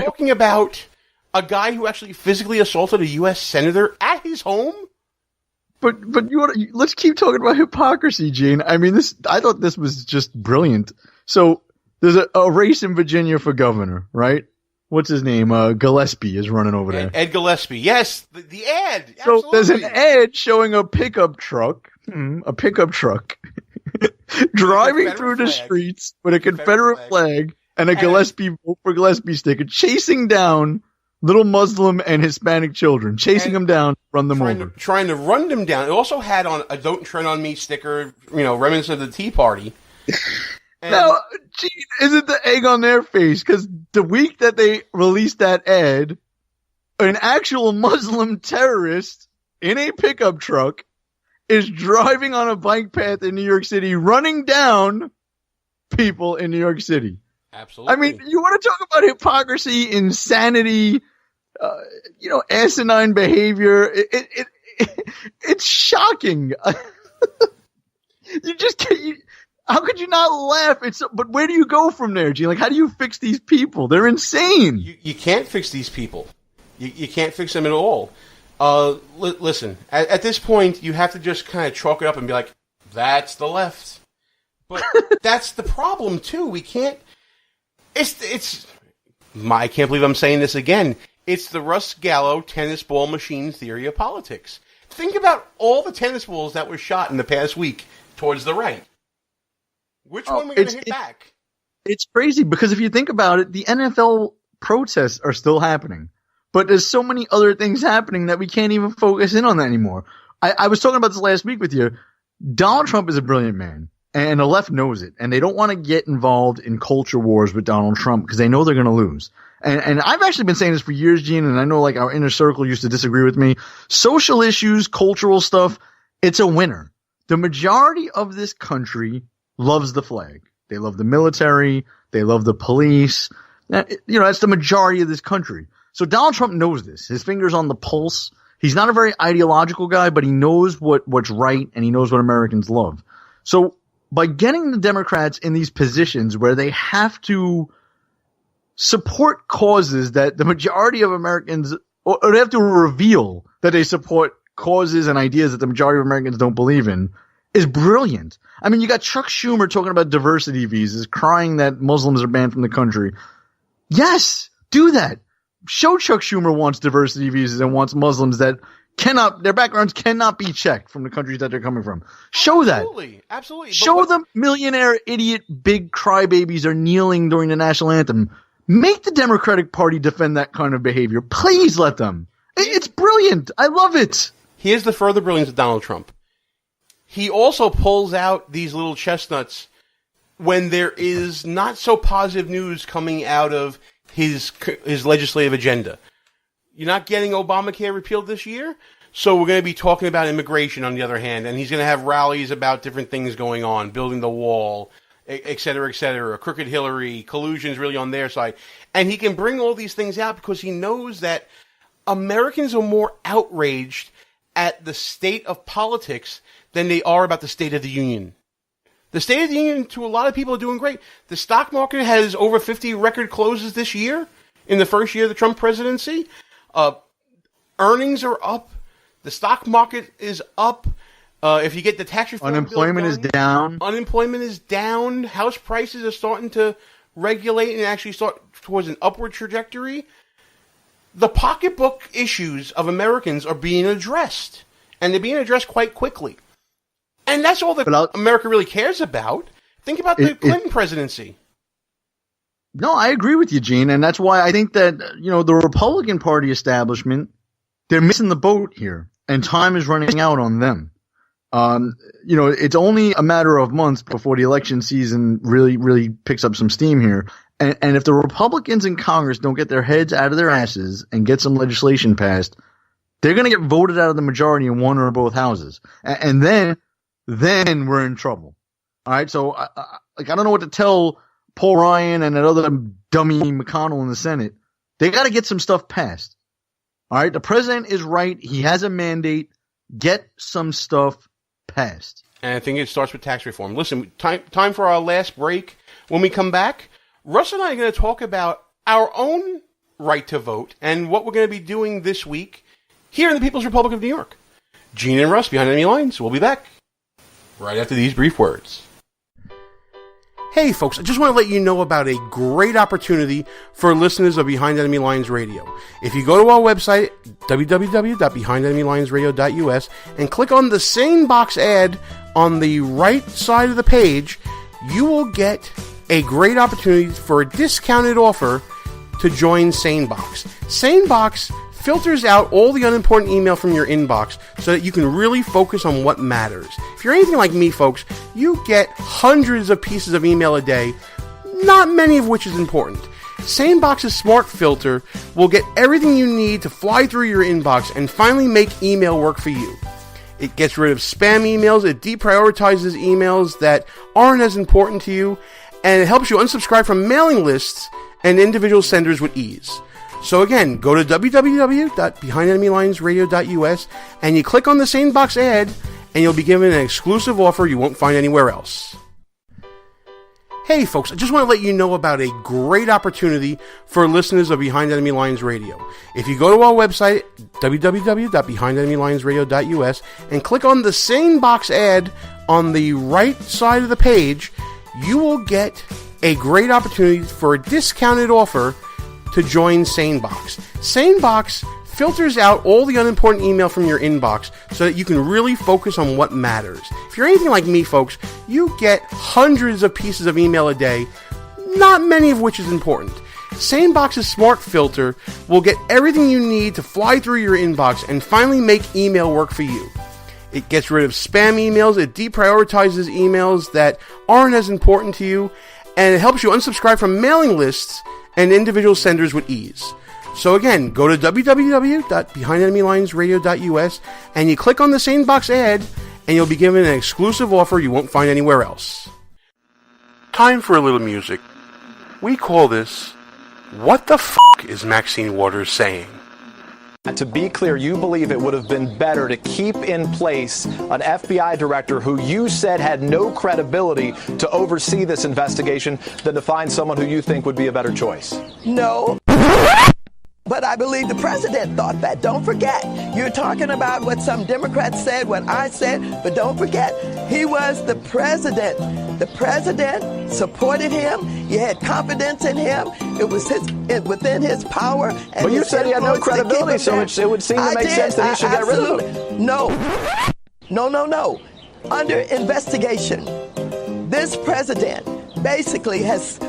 talking about a guy who actually physically assaulted a U.S. senator at his home? But let's keep talking about hypocrisy, Gene. I mean, I thought this was just brilliant. So there's a race in Virginia for governor, right? What's his name? Gillespie is running over there. Ed Gillespie. Yes, the ad. So Absolutely. there's an ad showing a pickup truck driving through the streets with a Confederate flag and a Gillespie vote for Gillespie sticker, chasing down little Muslim and Hispanic children, chasing them down, run them over. Trying to run them down. It also had on a "Don't Tread on Me" sticker, remnants of the Tea Party. Now, gee, isn't the egg on their face? Because the week that they released that ad, an actual Muslim terrorist in a pickup truck is driving on a bike path in New York City, running down people in New York City. Absolutely. I mean, you want to talk about hypocrisy, insanity, asinine behavior. It's shocking. You just can't. How could you not laugh? But where do you go from there, Gene? Like, how do you fix these people? They're insane. You can't fix these people. You can't fix them at all. Listen, at this point, you have to just kind of chalk it up and be like, that's the left. But that's the problem, too. We can't... I can't believe I'm saying this again. It's the Russ Gallo tennis ball machine theory of politics. Think about all the tennis balls that were shot in the past week towards the right. Which one are we going to hit back? It's crazy because if you think about it, the NFL protests are still happening. But there's so many other things happening that we can't even focus in on that anymore. I was talking about this last week with you. Donald Trump is a brilliant man, and the left knows it. And they don't want to get involved in culture wars with Donald Trump because they know they're going to lose. And I've actually been saying this for years, Gene, and I know like our inner circle used to disagree with me. Social issues, cultural stuff, it's a winner. The majority of this country loves the flag. They love the military. They love the police. That's the majority of this country. So Donald Trump knows this. His finger's on the pulse. He's not a very ideological guy, but he knows what's right and he knows what Americans love. So by getting the Democrats in these positions where they have to support causes that the majority of Americans, or they have to reveal that they support causes and ideas that the majority of Americans don't believe in, is brilliant. I mean, you got Chuck Schumer talking about diversity visas, crying that Muslims are banned from the country. Yes, do that. Show Chuck Schumer wants diversity visas and wants Muslims that their backgrounds cannot be checked from the countries that they're coming from. Show that. Absolutely. Show them millionaire, idiot, big crybabies are kneeling during the national anthem. Make the Democratic Party defend that kind of behavior. Please let them. It's brilliant. I love it. Here's the further brilliance of Donald Trump. He also pulls out these little chestnuts when there is not so positive news coming out of his legislative agenda. You're not getting Obamacare repealed this year, so we're going to be talking about immigration on the other hand, and he's going to have rallies about different things going on, building the wall, et cetera, et cetera. Crooked Hillary, collusion is really on their side. And he can bring all these things out because he knows that Americans are more outraged at the state of politics than they are about the State of the Union. The State of the Union, to a lot of people, are doing great. The stock market has over 50 record closes this year, in the first year of the Trump presidency. Earnings are up. The stock market is up. If you get the tax reform unemployment bill is down. Unemployment is down. House prices are starting to regulate and actually start towards an upward trajectory. The pocketbook issues of Americans are being addressed, and they're being addressed quite quickly. And that's all that America really cares about. Think about the Clinton presidency. No, I agree with you, Gene, and that's why I think that, the Republican Party establishment, they're missing the boat here, and time is running out on them. It's only a matter of months before the election season really, really picks up some steam here. And if the Republicans in Congress don't get their heads out of their asses and get some legislation passed, they're going to get voted out of the majority in one or both houses. And then we're in trouble. All right. So I don't know what to tell Paul Ryan and that other dummy McConnell in the Senate. They got to get some stuff passed. All right. The president is right. He has a mandate. Get some stuff passed. And I think it starts with tax reform. Listen, time for our last break. When we come back, Russ and I are going to talk about our own right to vote and what we're going to be doing this week here in the People's Republic of New York. Gene and Russ behind enemy lines. We'll be back right after these brief words. Hey folks, I just want to let you know about a great opportunity for listeners of Behind Enemy Lines Radio. If you go to our website, www.behindenemylinesradio.us, and click on the same box ad on the right side of the page, you will get a great opportunity for a discounted offer to join SaneBox. SaneBox filters out all the unimportant email from your inbox so that you can really focus on what matters. If you're anything like me, folks, you get hundreds of pieces of email a day, not many of which is important. SaneBox's smart filter will get everything you need to fly through your inbox and finally make email work for you. It gets rid of spam emails, it deprioritizes emails that aren't as important to you, and it helps you unsubscribe from mailing lists and individual senders with ease. So again, go to www.behindenemylinesradio.us and you click on the SaneBox ad and you'll be given an exclusive offer you won't find anywhere else. Hey folks, I just want to let you know about a great opportunity for listeners of Behind Enemy Lines Radio. If you go to our website, www.behindenemylinesradio.us, and click on the SaneBox ad on the right side of the page, you will get a great opportunity for a discounted offer to join SaneBox. SaneBox filters out all the unimportant email from your inbox so that you can really focus on what matters. If you're anything like me, folks, you get hundreds of pieces of email a day, not many of which is important. SaneBox's smart filter will get everything you need to fly through your inbox and finally make email work for you. It gets rid of spam emails, it deprioritizes emails that aren't as important to you, and it helps you unsubscribe from mailing lists and individual senders with ease. So again, go to www.behindenemylinesradio.us and you click on the SaneBox ad and you'll be given an exclusive offer you won't find anywhere else. Time for a little music. We call this, What the F*** is Maxine Waters Saying? To be clear, you believe it would have been better to keep in place an FBI director who you said had no credibility to oversee this investigation than to find someone who you think would be a better choice? No. But I believe the president thought that. Don't forget, you're talking about what some Democrats said, what I said, but don't forget, he was the president. The president supported him. He had confidence in him. It was within his power. And but you said he had no credibility, so it would seem to make sense that he should get rid of him. No. Under investigation, this president basically has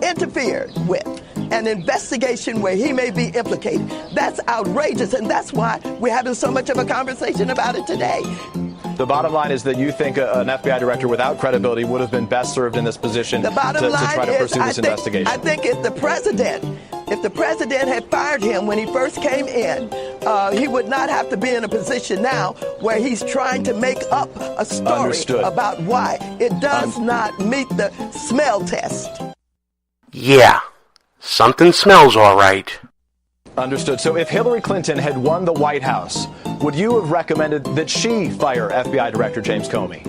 interfered with an investigation where he may be implicated. That's outrageous, and that's why we're having so much of a conversation about it today. The bottom line is that you think an FBI director without credibility would have been best served in this position to try to pursue this investigation. I think if the president had fired him when he first came in, he would not have to be in a position now where he's trying to make up a story about why it does not meet the smell test. Yeah, something smells all right. Understood. So if Hillary Clinton had won the White House, would you have recommended that she fire FBI Director James Comey?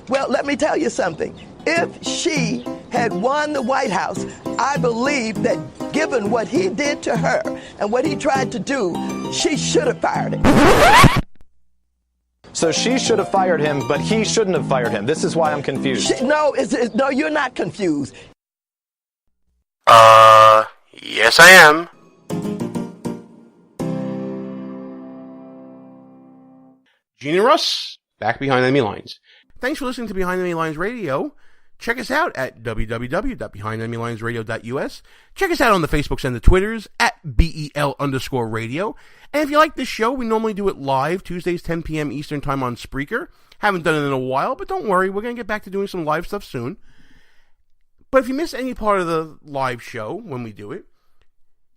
Well, let me tell you something. If she had won the White House, I believe that given what he did to her and what he tried to do, she should have fired him. So she should have fired him, but he shouldn't have fired him. This is why I'm confused. No, you're not confused. Yes I am. Gene and Russ, back behind enemy lines. Thanks for listening to Behind Enemy Lines Radio. Check us out at www.behindenemylinesradio.us. Check us out on the Facebooks and the Twitters at BEL_radio. And if you like this show, we normally do it live, Tuesdays, 10 p.m. Eastern Time on Spreaker. Haven't done it in a while, but don't worry, we're going to get back to doing some live stuff soon. But if you miss any part of the live show when we do it,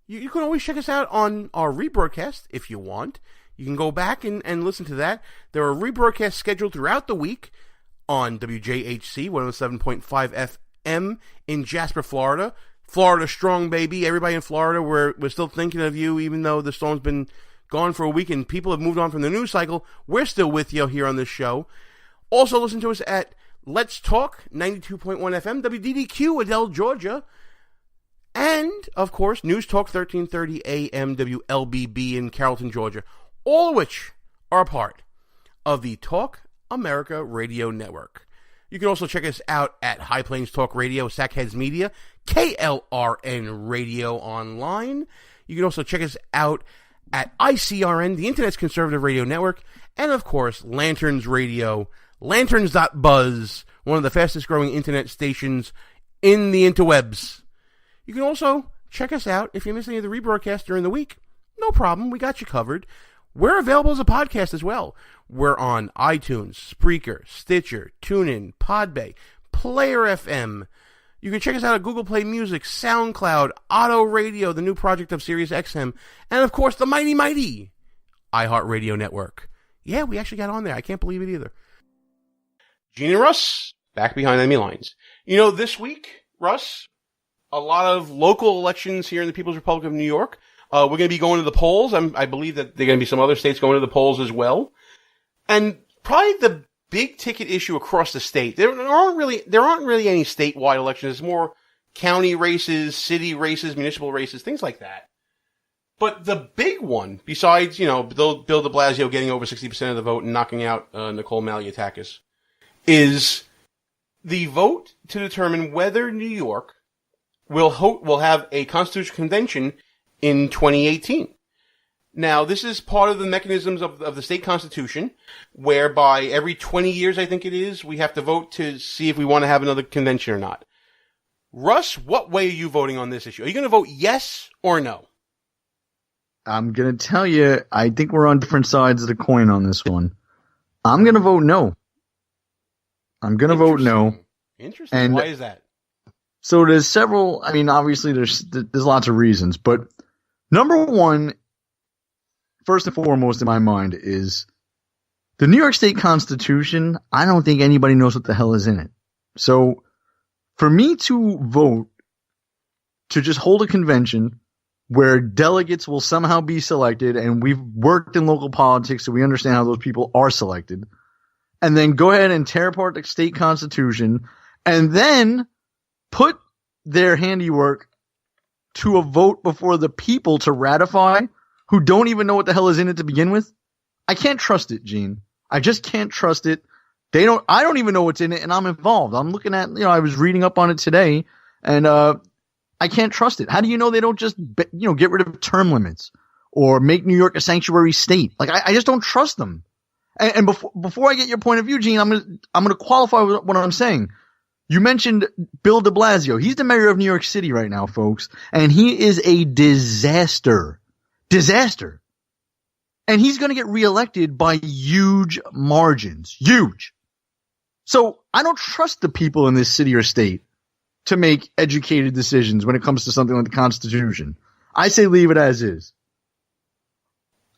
you can always check us out on our rebroadcast if you want. You can go back and listen to that. There are rebroadcasts scheduled throughout the week on WJHC 107.5 FM in Jasper, Florida. Florida strong, baby. Everybody in Florida, we're still thinking of you, even though the storm's been gone for a week and people have moved on from the news cycle. We're still with you here on this show. Also listen to us at Let's Talk 92.1 FM, WDDQ, Adele, Georgia. And, of course, News Talk 1330 AM WLBB in Carrollton, Georgia, all of which are a part of the Talk America Radio Network. You can also check us out at High Plains Talk Radio, Sackheads Media, KLRN Radio Online. You can also check us out at ICRN, the Internet's Conservative Radio Network, and, of course, Lanterns Radio, lanterns.buzz, one of the fastest growing internet stations in the interwebs. You can also check us out if you miss any of the rebroadcasts during the week. No problem, we got you covered. We're available as a podcast as well. We're on iTunes, Spreaker, Stitcher, TuneIn, Podbay, Player FM. You can check us out at Google Play Music, SoundCloud, Auto Radio, the new project of SiriusXM, and of course the mighty iHeartRadio Network. Yeah, we actually got on there. I can't believe it either. Gene and Russ, back behind enemy lines. You know, this week, Russ, a lot of local elections here in the People's Republic of New York. We're going to be going to the polls. I believe that there are going to be some other states going to the polls as well. And probably the big ticket issue across the state, there aren't really any statewide elections. It's more county races, city races, municipal races, things like that. But the big one, besides, Bill de Blasio getting over 60% of the vote and knocking out Nicole Malliotakis, is the vote to determine whether New York will have a constitutional convention in 2018. Now, this is part of the mechanisms of the state constitution, whereby every 20 years, I think it is, we have to vote to see if we want to have another convention or not. Russ, what way are you voting on this issue? Are you going to vote yes or no? I'm going to tell you, I think we're on different sides of the coin on this one. I'm going to vote no. I'm going to vote no. Interesting. And why is that? So there's several, obviously there's lots of reasons, but number one, first and foremost in my mind, is the New York State Constitution. I don't think anybody knows what the hell is in it. So for me to vote to just hold a convention where delegates will somehow be selected, and we've worked in local politics so we understand how those people are selected, and then go ahead and tear apart the state constitution and then put their handiwork to a vote before the people to ratify, who don't even know what the hell is in it to begin with. I can't trust it, Gene. I just can't trust it. I don't even know what's in it, and I'm involved. I'm looking at, I was reading up on it today, and I can't trust it. How do you know they don't just, get rid of term limits or make New York a sanctuary state? Like, I just don't trust them. And before I get your point of view, Gene, I'm going to qualify with what I'm saying. You mentioned Bill de Blasio. He's the mayor of New York City right now, folks, and he is a disaster. Disaster. And he's going to get reelected by huge margins. Huge. So I don't trust the people in this city or state to make educated decisions when it comes to something like the Constitution. I say leave it as is.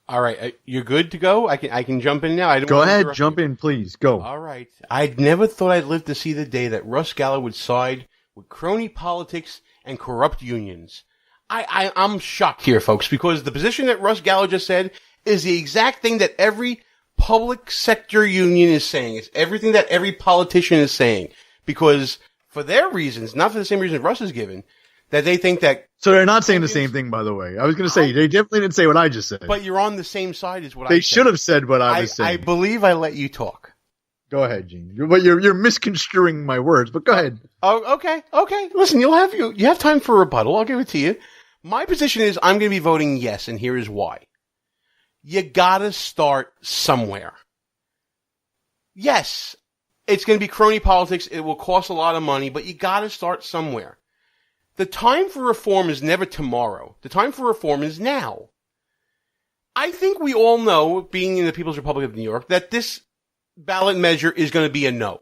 All right, you're good to go? I can jump in now? Go ahead, jump in, please. Go. All right. I never thought I'd live to see the day that Russ Gallo would side with crony politics and corrupt unions. I'm shocked here, folks, because the position that Russ Gallo just said is the exact thing that every public sector union is saying. It's everything that every politician is saying. Because for their reasons, not for the same reason Russ is given, that they think that... So they're not saying the same thing, by the way. I was going to say, they definitely didn't say what I just said. But you're on the same side as what I said. They should have said what I was saying. I believe I let you talk. Go ahead, Gene. You're misconstruing my words, but go ahead. Oh, okay. Listen, you have time for a rebuttal. I'll give it to you. My position is I'm going to be voting yes, and here is why. You gotta start somewhere. Yes, it's going to be crony politics. It will cost a lot of money, but you gotta start somewhere. The time for reform is never tomorrow. The time for reform is now. I think we all know, being in the People's Republic of New York, that this ballot measure is going to be a no.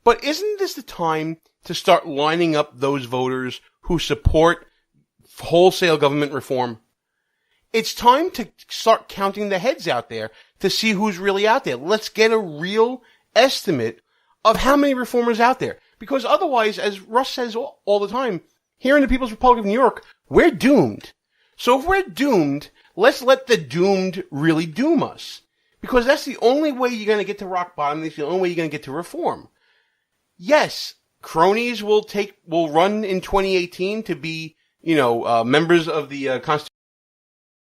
But isn't this the time to start lining up those voters who support wholesale government reform? It's time to start counting the heads out there to see who's really out there. Let's get a real estimate of how many reformers out there. Because otherwise, as Russ says all the time, here in the People's Republic of New York, we're doomed. So if we're doomed, let's let the doomed really doom us. Because that's the only way you're going to get to rock bottom. That's the only way you're going to get to reform. Yes, cronies will run in 2018 to be, members of the Constitution